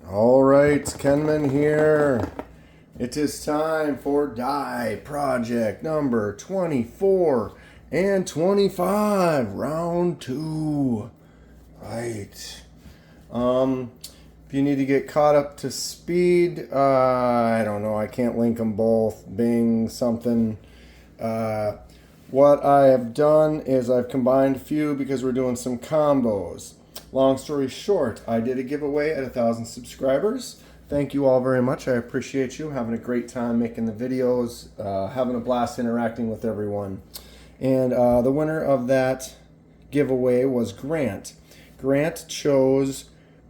All right, Kenman here. It is time for die project number 24 and 25, round 2. Right. If you need to get caught up to speed, I don't know, I can't link them both. Bing, something. What I have done is I've combined a few because we're doing some combos. Long story short, I did a giveaway at 1,000 subscribers. Thank you all very much. I appreciate you. Having a great time making the videos, having a blast interacting with everyone. And the winner of that giveaway was Grant. Grant chose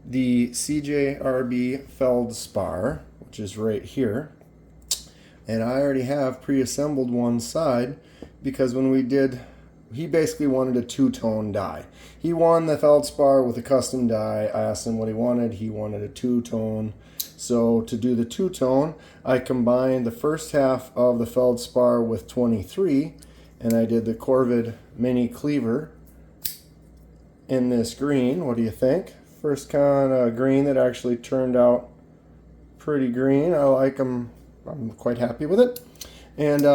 the CJRB Feldspar, which is right here. And I already have pre-assembled one side because when we did, he basically wanted a two-tone die. He won the Feldspar with a custom die. I asked him what he wanted. He wanted a two-tone. So to do the two-tone, I combined the first half of the Feldspar with 23, and I did the Corvid Mini Cleaver in this green. What do you think? First kind of green that actually turned out pretty green. I like them. I'm quite happy with it. And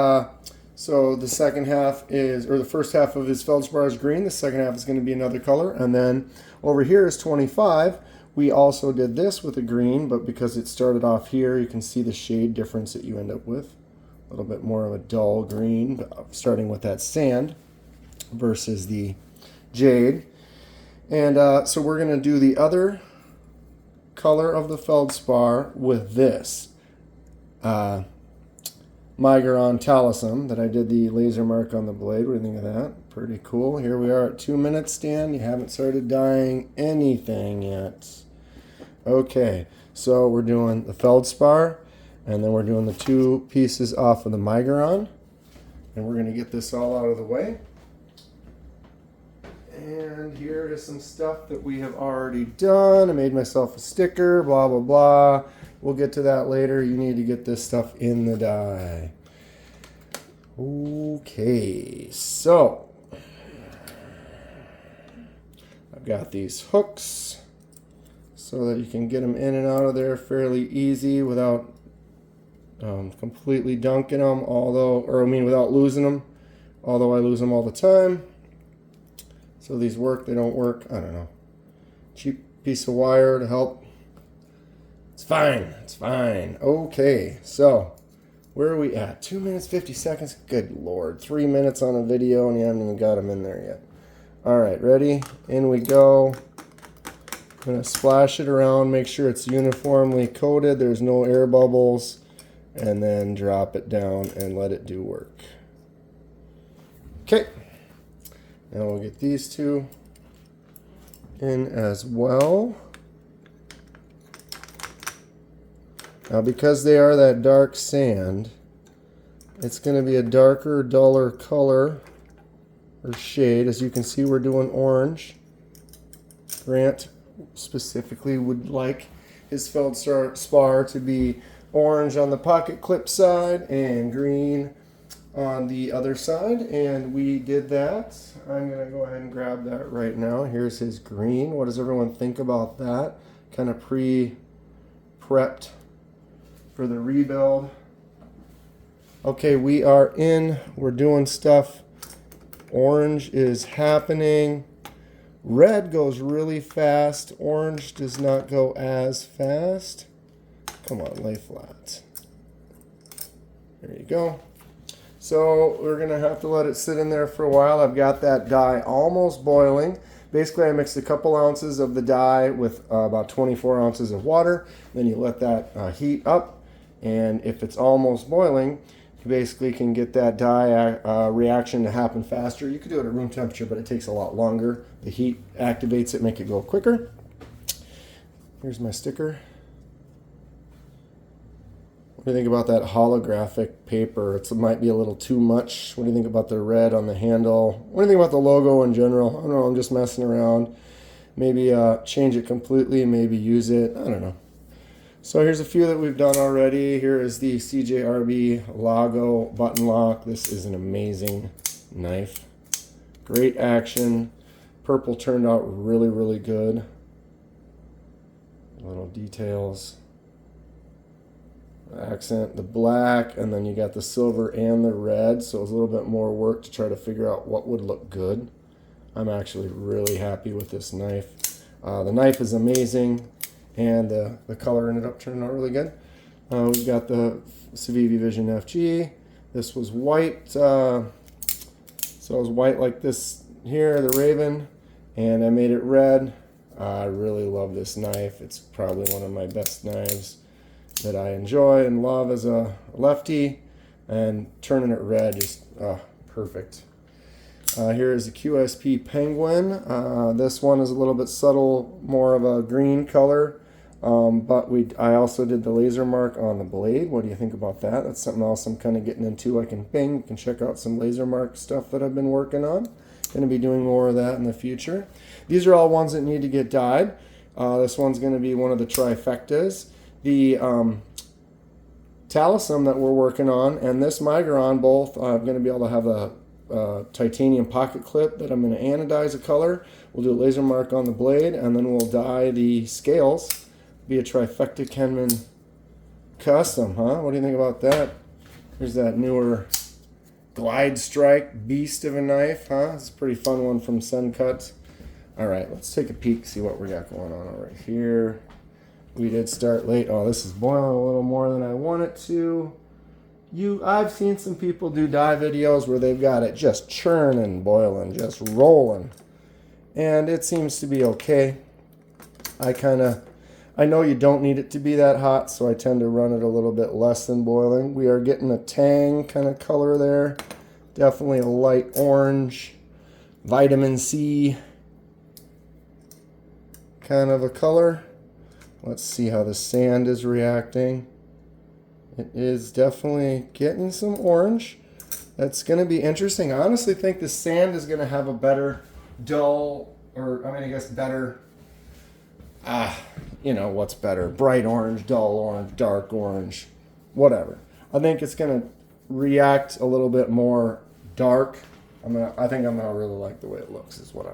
so the second half is, or the first half of his Feldspar is green. The second half is going to be another color. And then over here is 25. We also did this with a green, but because it started off here, you can see the shade difference that you end up with. A little bit more of a dull green, starting with that sand versus the jade. And so we're going to do the other color of the Feldspar with this. Miguron Talism that I did the laser mark on the blade. What do you think of that? Pretty cool. Here we are at 2 minutes, Stan. You haven't started dyeing anything yet. Okay, so we're doing the Feldspar, and then we're doing the two pieces off of the Miguron. And we're going to get this all out of the way. And here is some stuff that we have already done. I made myself a sticker, blah, blah, blah. We'll get to that later. You need to get this stuff in the die. Okay, so I've got these hooks so that you can get them in and out of there fairly easy without completely dunking them, without losing them, although I lose them all the time. So these work, they don't work, I don't know. Cheap piece of wire to help. It's fine. It's fine. Okay, so where are we at? 2 minutes, 50 seconds? Good Lord. 3 minutes on a video and you haven't even got them in there yet. All right, ready? In we go. I'm going to splash it around, make sure it's uniformly coated. There's no air bubbles. And then drop it down and let it do work. Okay. Now we'll get these two in as well. Now because they are that dark sand, it's going to be a darker, duller color or shade. As you can see, we're doing orange. Grant specifically would like his Feldspar to be orange on the pocket clip side and green on the other side, and we did that. I'm going to go ahead and grab that right now. Here's his green. What does everyone think about that? Kind of pre-prepped for the rebuild. Okay, we are in. We're doing stuff. Orange is happening. Red goes really fast. Orange does not go as fast. Come on, lay flat. There you go. So we're going to have to let it sit in there for a while. I've got that dye almost boiling. Basically, I mixed a couple ounces of the dye with about 24 ounces of water. Then you let that heat up. And if it's almost boiling, you basically can get that dye reaction to happen faster. You could do it at room temperature, but it takes a lot longer. The heat activates it, make it go quicker. Here's my sticker. What do you think about that holographic paper? It might be a little too much. What do you think about the red on the handle? What do you think about the logo in general? I don't know, I'm just messing around. Maybe change it completely, maybe use it. I don't know. So here's a few that we've done already. Here is the CJRB Lago button lock. This is an amazing knife. Great action. Purple turned out really, really good. little details. Accent the black, and then you got the silver and the red, so it was a little bit more work to try to figure out what would look good. I'm actually really happy with this knife. The knife is amazing, and the color ended up turning out really good. We've got the Civivi Vision FG. This was white, so it was white like this here, the Raven, and I made it red. I really love this knife. It's probably one of my best knives that I enjoy and love as a lefty, and turning it red is perfect. Here is the QSP Penguin. This one is a little bit subtle, more of a green color, but I also did the laser mark on the blade. What do you think about that? That's something else I'm kind of getting into. You can check out some laser mark stuff that I've been working on. Going to be doing more of that in the future. These are all ones that need to get dyed. This one's going to be one of the trifectas. The Talism that we're working on and this Miguron both I'm going to be able to have a titanium pocket clip that I'm going to anodize a color. We'll do a laser mark on the blade, and then we'll dye the scales. Be a trifecta Kenman custom, huh? What do you think about that? Here's that newer Glide Strike beast of a knife, huh? It's a pretty fun one from Suncut. All right, let's take a peek, see what we got going on right here. We did start late. Oh, this is boiling a little more than I want it to. I've seen some people do dye videos where they've got it just churning, boiling, just rolling. And it seems to be okay. I know you don't need it to be that hot, so I tend to run it a little bit less than boiling. We are getting a tang kind of color there. Definitely a light orange, vitamin C kind of a color. Let's see how the sand is reacting. It is definitely getting some orange. That's going to be interesting. I honestly think the sand is going to have a better dull, better, what's better? Bright orange, dull orange, dark orange, whatever. I think it's going to react a little bit more dark. I think I'm going to really like the way it looks is what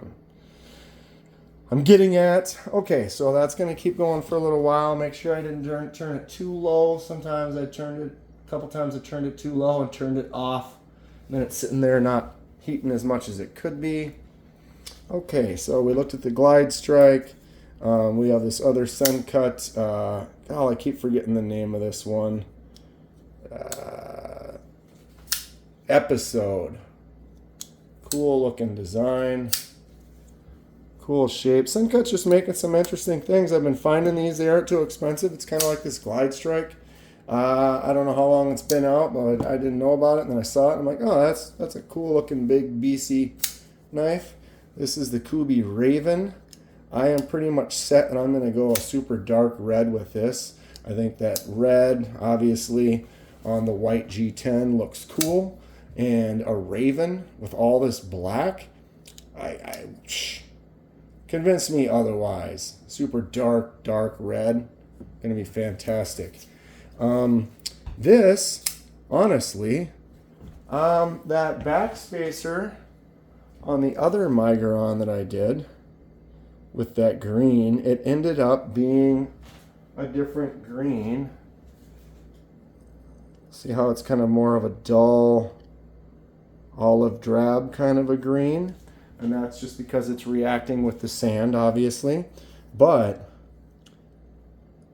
I'm getting at. Okay, so that's going to keep going for a little while. Make sure I didn't turn it too low. Sometimes a couple times I turned it too low and turned it off. And then it's sitting there not heating as much as it could be. Okay, so we looked at the Glide Strike. We have this other Suncut. I keep forgetting the name of this one. Episode. Cool looking design. Cool shape. Suncut's just making some interesting things. I've been finding these. They aren't too expensive. It's kind of like this Glide Strike. I don't know how long it's been out, but I didn't know about it, and then I saw it. I'm like, oh, that's a cool looking big BC knife. This is the Kubi Raven. I am pretty much set, and I'm going to go a super dark red with this. I think that red, obviously, on the white G10 looks cool, and a Raven with all this black, convince me otherwise. Super dark red. Going to be fantastic. This, honestly, that backspacer on the other Miguron that I did with that green, it ended up being a different green. See how it's kind of more of a dull olive drab kind of a green? And that's just because it's reacting with the sand, obviously. But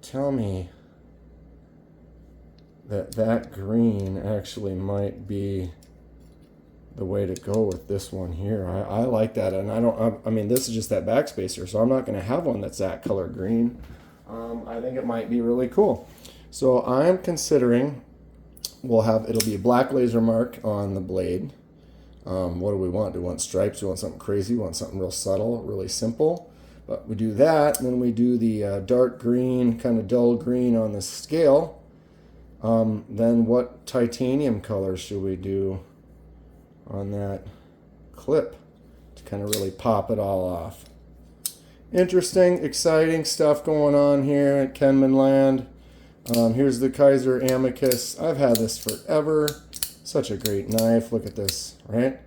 tell me that green actually might be the way to go with this one here. I like that, and this is just that backspacer, so I'm not going to have one that's that color green. I think it might be really cool. So I'm considering it'll be a black laser mark on the blade. What do we want? Do we want stripes? Do we want something crazy? Do we want something real subtle, really simple? But we do that, and then we do the dark green, kind of dull green on the scale. Then what titanium color should we do on that clip to kind of really pop it all off? Interesting, exciting stuff going on here at Kenman Land. Here's the Kaiser Amicus. I've had this forever. Such a great knife. Look at this, right?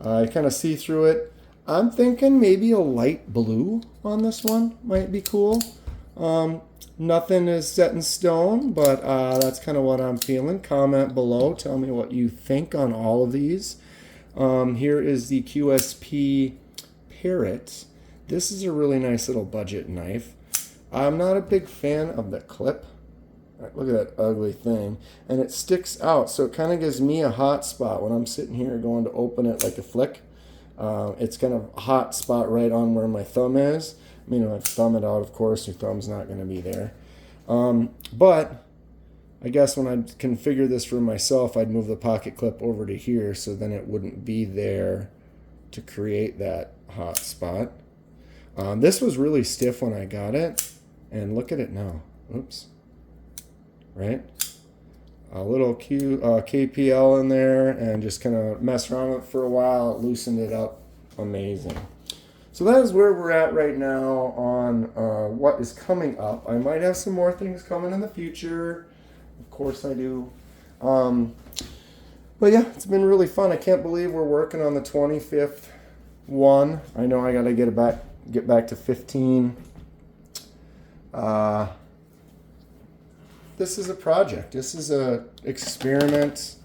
You kind of see through it. I'm thinking maybe a light blue on this one might be cool. Nothing is set in stone, but that's kind of what I'm feeling. Comment below. Tell me what you think on all of these. Here is the QSP Parrot. This is a really nice little budget knife. I'm not a big fan of the clip. Look at that ugly thing. And it sticks out, so it kind of gives me a hot spot when I'm sitting here going to open it like a flick. It's kind of a hot spot right on where my thumb is. I mean, if I thumb it out, of course, your thumb's not going to be there. But I guess when I'd configure this for myself, I'd move the pocket clip over to here so then it wouldn't be there to create that hot spot. This was really stiff when I got it, and look at it now. Oops. Right? A little KPL in there, and just kind of messed around with it for a while. It loosened it up. Amazing. So that is where we're at right now on what is coming up. I might have some more things coming in the future. Of course I do. But yeah, it's been really fun. I can't believe we're working on the 25th one. I know I got to get back to 15. This is a project. This is a experiment.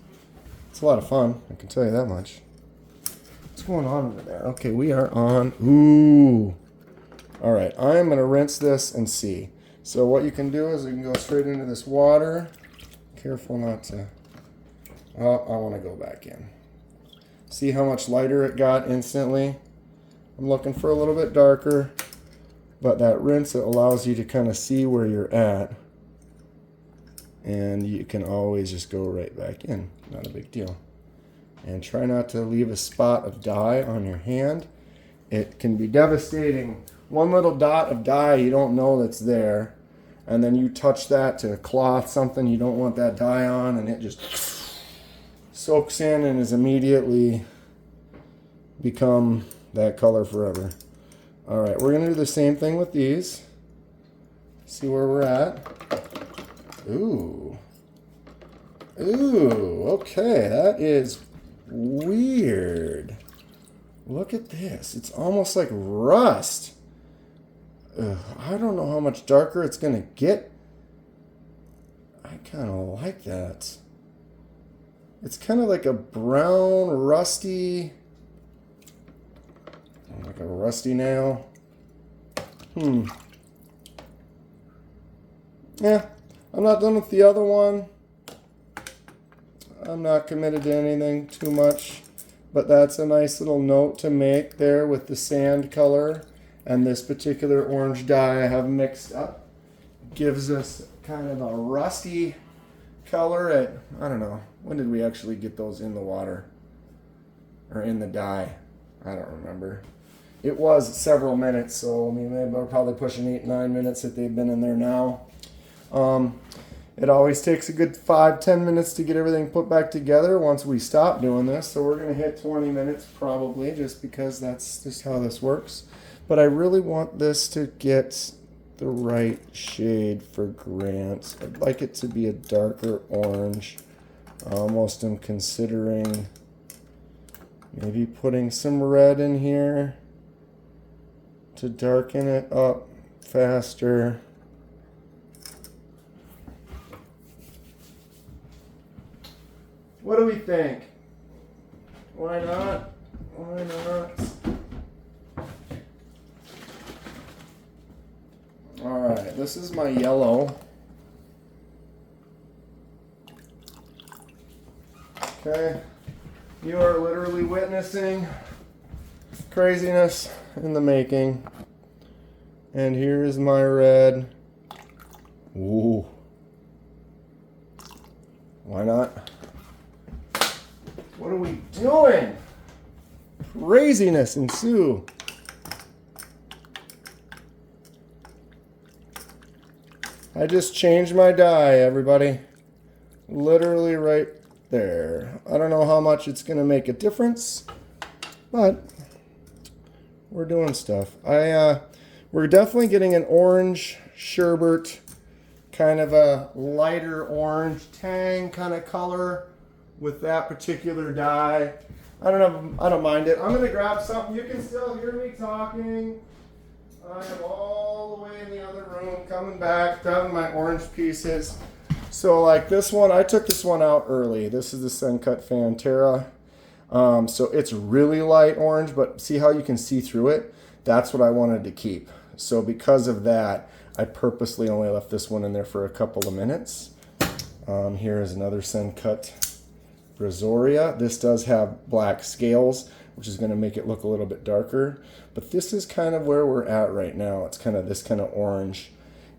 It's a lot of fun. I can tell you that much. What's going on over there? Okay, we are on. Ooh. All right, I'm going to rinse this and see. So what you can do is you can go straight into this water. Careful not to. Oh, I want to go back in. See how much lighter it got instantly? I'm looking for a little bit darker, but that rinse, it allows you to kind of see where you're at. And you can always just go right back in. Not a big deal. And try not to leave a spot of dye on your hand. It can be devastating. One little dot of dye you don't know that's there, and then you touch that to a cloth, something you don't want that dye on, and it just soaks in and is immediately become that color forever. All right, we're gonna do the same thing with these. See where we're at. Ooh. Ooh, okay, that is weird. Look at this. It's almost like rust. I don't know how much darker it's going to get. I kind of like that. It's kind of like a brown, rusty, like a rusty nail. Yeah, I'm not done with the other one. I'm not committed to anything too much, but that's a nice little note to make there with the sand color and this particular orange dye I have mixed up. Gives us kind of a rusty color at, I don't know, when did we actually get those in the water? Or in the dye? I don't remember. It was several minutes, so I mean, they're probably pushing 8-9 minutes that they've been in there now. It always takes a good 5-10 minutes to get everything put back together once we stop doing this. So we're going to hit 20 minutes probably, just because that's just how this works. But I really want this to get the right shade for Grant. I'd like it to be a darker orange. I almost am considering maybe putting some red in here to darken it up faster. What do we think? Why not? Why not? All right, this is my yellow. Okay, you are literally witnessing craziness in the making. And here is my red. Ooh. Why not? What are we doing? Craziness ensue. I just changed my dye, everybody. Literally right there. I don't know how much it's going to make a difference, but we're doing stuff. We're definitely getting an orange sherbet, kind of a lighter orange tang kind of color with that particular dye. I don't mind it. I'm going to grab something. You can still hear me talking. I am all the way in the other room, coming back, grabbing my orange pieces. So like this one, I took this one out early. This is the Sencut Fantera. So it's really light orange, but see how you can see through it? That's what I wanted to keep. So because of that, I purposely only left this one in there for a couple of minutes. Here is another Sencut Brazoria. This does have black scales, which is going to make it look a little bit darker. But this is kind of where we're at right now. It's kind of this kind of orange.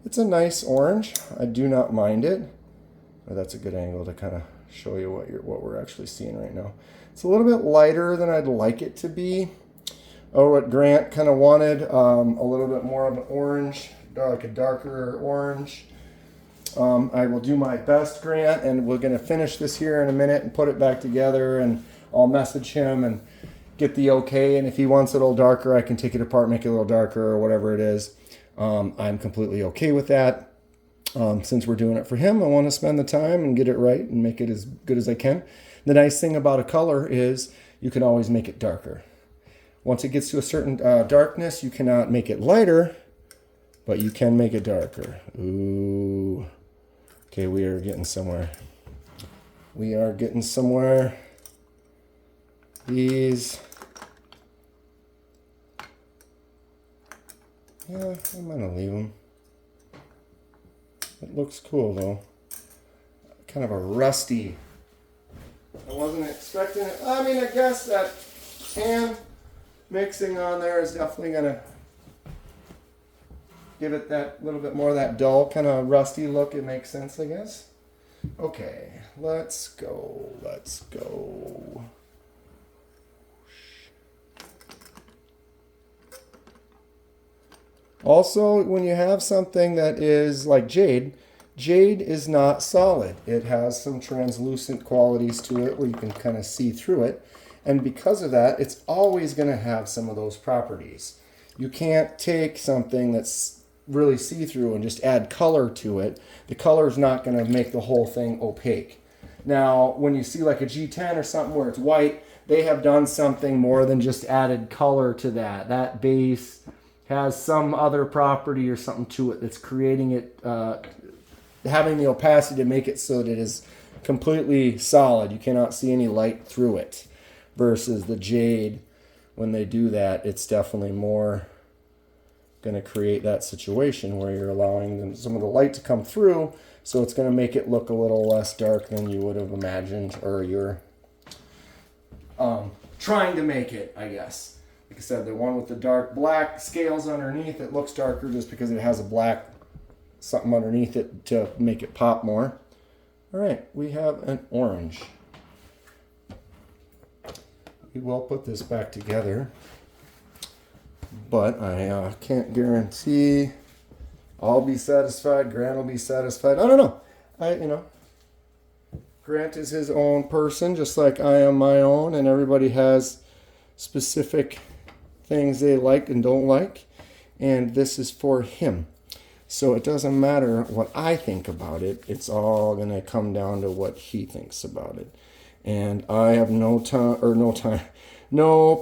It's a nice orange. I do not mind it. But that's a good angle to kind of show you what we're actually seeing right now. It's a little bit lighter than I'd like it to be. Oh, what Grant kind of wanted, a little bit more of an orange, like a darker orange. I will do my best, Grant, and we're going to finish this here in a minute and put it back together, and I'll message him and get the okay, and if he wants it a little darker, I can take it apart, make it a little darker or whatever it is. I'm completely okay with that. Since we're doing it for him, I want to spend the time and get it right and make it as good as I can. The nice thing about a color is you can always make it darker. Once it gets to a certain darkness, you cannot make it lighter, but you can make it darker. Ooh. Okay, we are getting somewhere. We are getting somewhere. These. Yeah, I'm going to leave them. It looks cool, though. Kind of a rusty. I wasn't expecting it. I mean, I guess that tan mixing on there is definitely going to give it that little bit more of that dull, kind of rusty look. It makes sense, I guess. Okay, let's go. Let's go. Also, when you have something that is like jade, jade is not solid. It has some translucent qualities to it where you can kind of see through it. And because of that, it's always going to have some of those properties. You can't take something that's really see-through and just add color to it. The color is not going to make the whole thing opaque. Now, when you see like a G10 or something where it's white, they have done something more than just added color to that. That base has some other property or something to it that's creating it, having the opacity to make it so that it is completely solid. You cannot see any light through it. Versus the jade, when they do that, it's definitely more going to create that situation where you're allowing some of the light to come through, so it's going to make it look a little less dark than you would have imagined, or you're trying to make it, I guess. Like I said, the one with the dark black scales underneath, it looks darker just because it has a black something underneath it to make it pop more. All right, we have an orange. We will put this back together, but I can't guarantee I'll be satisfied. Grant will be satisfied. I don't know. Grant is his own person, just like I am my own, and everybody has specific things they like and don't like, and this is for him. So it doesn't matter what I think about it. It's all going to come down to what he thinks about it. And I have no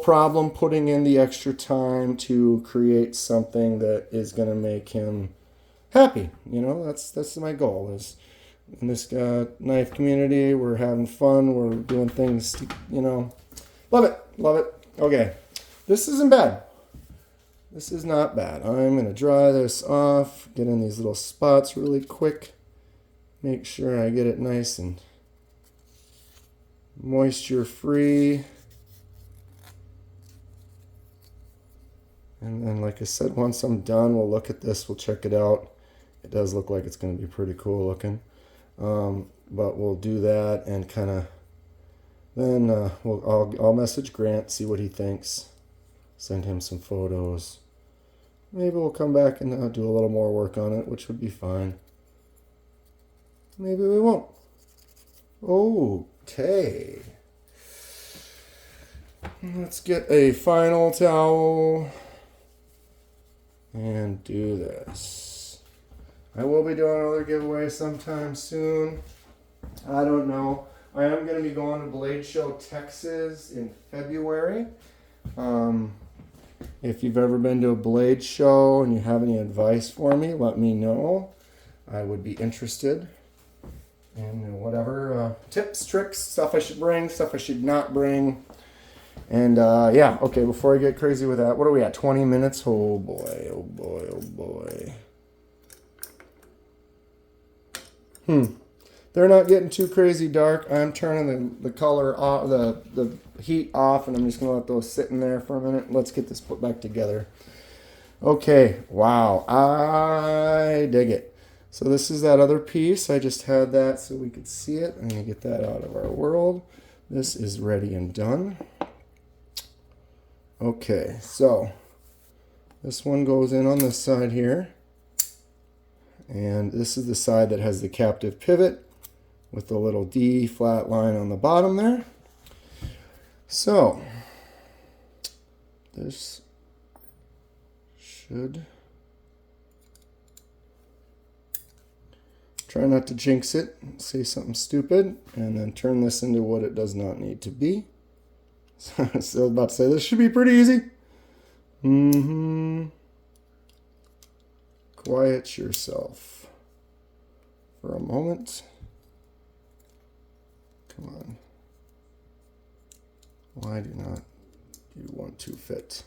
problem putting in the extra time to create something that is going to make him happy. You know, that's my goal. Is in this knife community, we're having fun. We're doing things, love it. Okay, this isn't bad. This is not bad. I'm going to dry this off, get in these little spots really quick, make sure I get it nice and moisture free. And then, like I said, once I'm done, we'll look at this, we'll check it out. It does look like it's going to be pretty cool looking. But we'll do that and kind of, then I'll message Grant, see what he thinks, send him some photos. Maybe we'll come back and do a little more work on it, which would be fine. Maybe we won't. Okay. Let's get a final towel and do this. I will be doing another giveaway sometime soon. I don't know. I am going to be going to Blade Show Texas in February. If you've ever been to a blade show and you have any advice for me, let me know. I would be interested in whatever tips, tricks, stuff I should bring, stuff I should not bring. And yeah, okay, before I get crazy with that, what are we at? 20 minutes? Oh boy, oh boy, oh boy. They're not getting too crazy dark. I'm turning the color off, the heat off, and I'm just going to let those sit in there for a minute. Let's get this put back together. Okay, wow, I dig it. So this is that other piece. I just had that so we could see it. I'm going to get that out of our world. This is ready and done. Okay, so this one goes in on this side here. And this is the side that has the captive pivot with the little D flat line on the bottom there. So this should, try not to jinx it, say something stupid, and then turn this into what it does not need to be. So I was about to say this should be pretty easy. Quiet yourself for a moment. Come on. Why do not you want to fit?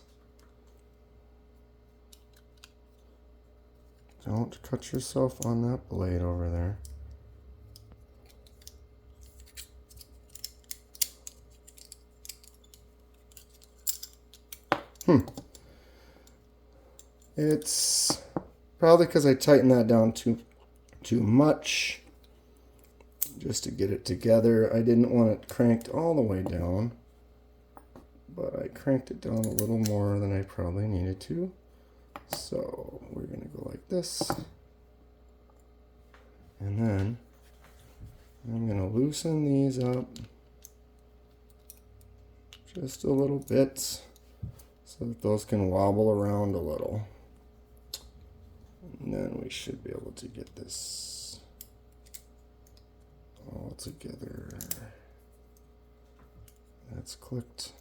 Don't cut yourself on that blade over there. It's probably because I tightened that down too much just to get it together. I didn't want it cranked all the way down, but I cranked it down a little more than I probably needed to. So we're going to go like this. And then I'm going to loosen these up just a little bit so that those can wobble around a little. And then we should be able to get this all together. That's clicked.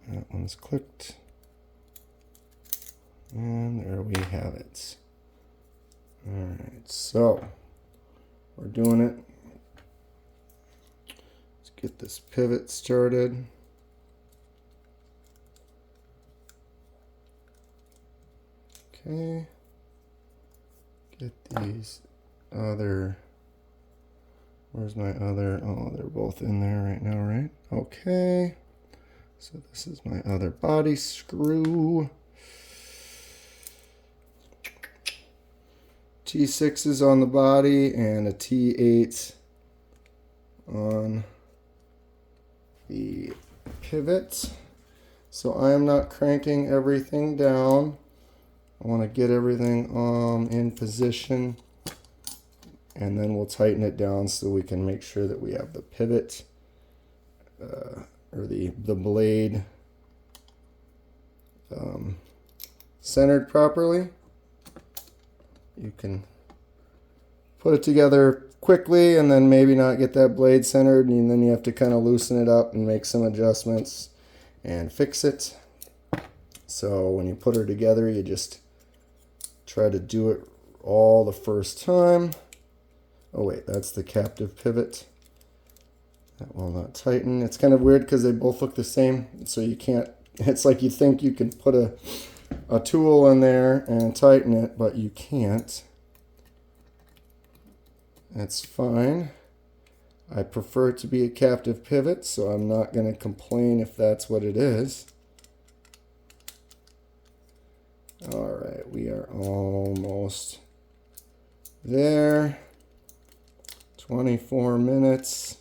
That one's clicked. And there we have it. Alright, so we're doing it. Let's get this pivot started. Okay. Get these other, where's my other, oh, they're both in there right now, right? Okay. So this is my other body screw. T6 is on the body and a T8 on the pivot. So I am not cranking everything down. I want to get everything in position, and then we'll tighten it down so we can make sure that we have the pivot or the blade centered properly. You can put it together quickly and then maybe not get that blade centered, and then you have to kind of loosen it up and make some adjustments and fix it. So when you put her together, you just try to do it all the first time. Oh wait, that's the captive pivot. That will not tighten. It's kind of weird because they both look the same, so you can't, it's like you think you can put a tool in there and tighten it, but you can't. That's fine. I prefer it to be a captive pivot, so I'm not going to complain if that's what it is. Alright, we are almost there. 24 minutes.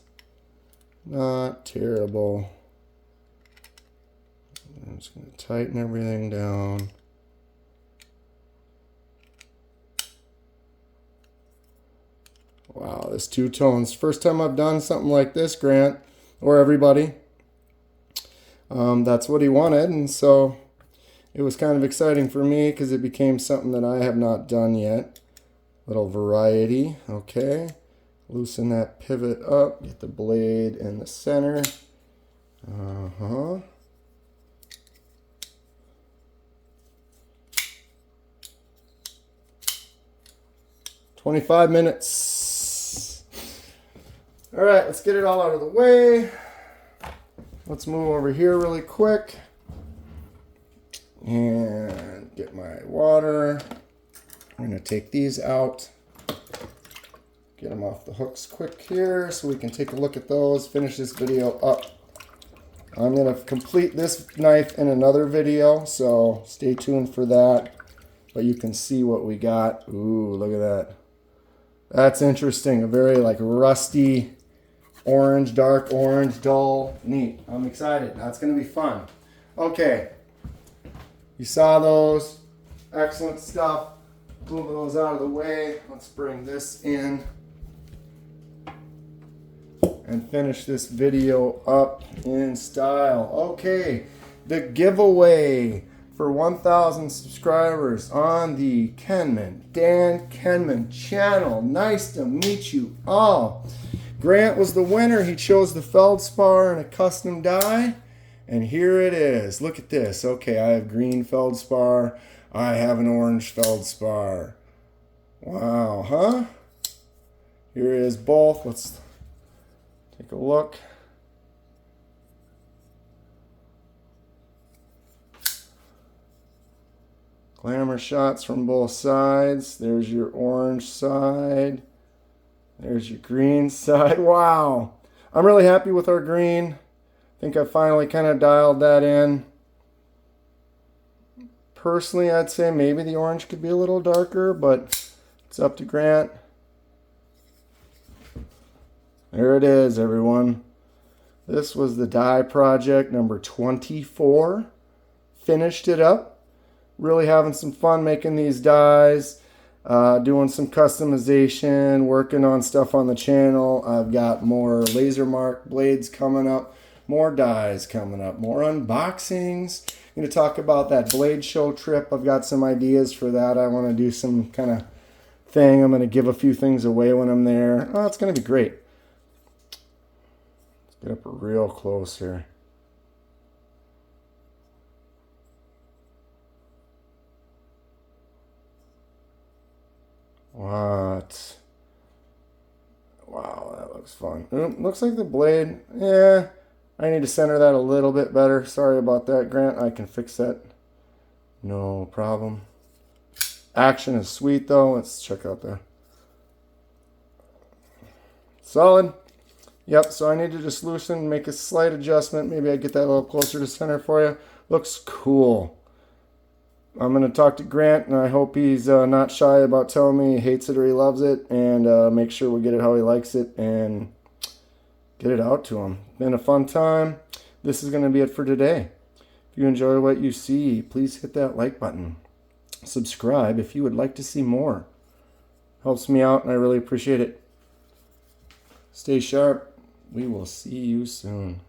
Not terrible. I'm just going to tighten everything down. Wow, this two tones. First time I've done something like this, Grant, or everybody. That's what he wanted, and so it was kind of exciting for me because it became something that I have not done yet. Little variety, okay. Loosen that pivot up, get the blade in the center, Uh-huh. "25 minutes. All right, let's get it all out of the way. Let's move over here really quick and get my water. I'm going to take these out. Get them off the hooks quick here so we can take a look at those, finish this video up. I'm going to complete this knife in another video, so stay tuned for that. But you can see what we got. Ooh, look at that. That's interesting. A very like rusty orange, dark orange, dull, neat. I'm excited. That's going to be fun. Okay. You saw those. Excellent stuff. Move those out of the way. Let's bring this in and finish this video up in style. Okay. The giveaway for 1,000 subscribers on the Dan Kenman channel. Nice to meet you all. Grant was the winner. He chose the Feldspar and a custom die. And here it is. Look at this. Okay, I have green Feldspar. I have an orange Feldspar. Wow, huh? Here is both. Let's take a look. Glamour shots from both sides. There's your orange side. There's your green side. Wow. I'm really happy with our green. I think I finally kind of dialed that in. Personally, I'd say maybe the orange could be a little darker, but it's up to Grant. There it is, everyone. This was the die project number 24. Finished it up. Really having some fun making these dies, doing some customization, working on stuff on the channel. I've got more laser mark blades coming up, more dies coming up, more unboxings. I'm going to talk about that blade show trip. I've got some ideas for that. I want to do some kind of thing. I'm going to give a few things away when I'm there. Oh, it's going to be great. Let's get up real close here. What? Wow, that looks fun. Looks like the blade, yeah, I need to center that a little bit better. Sorry about that, Grant. I can fix that. No problem. Action is sweet, though. Let's check out the solid. Yep, so I need to just loosen, make a slight adjustment. Maybe I get that a little closer to center for you. Looks cool. I'm going to talk to Grant, and I hope he's not shy about telling me he hates it or he loves it, and make sure we get it how he likes it and get it out to him. Been a fun time. This is going to be it for today. If you enjoy what you see, please hit that like button. Subscribe if you would like to see more. Helps me out, and I really appreciate it. Stay sharp. We will see you soon.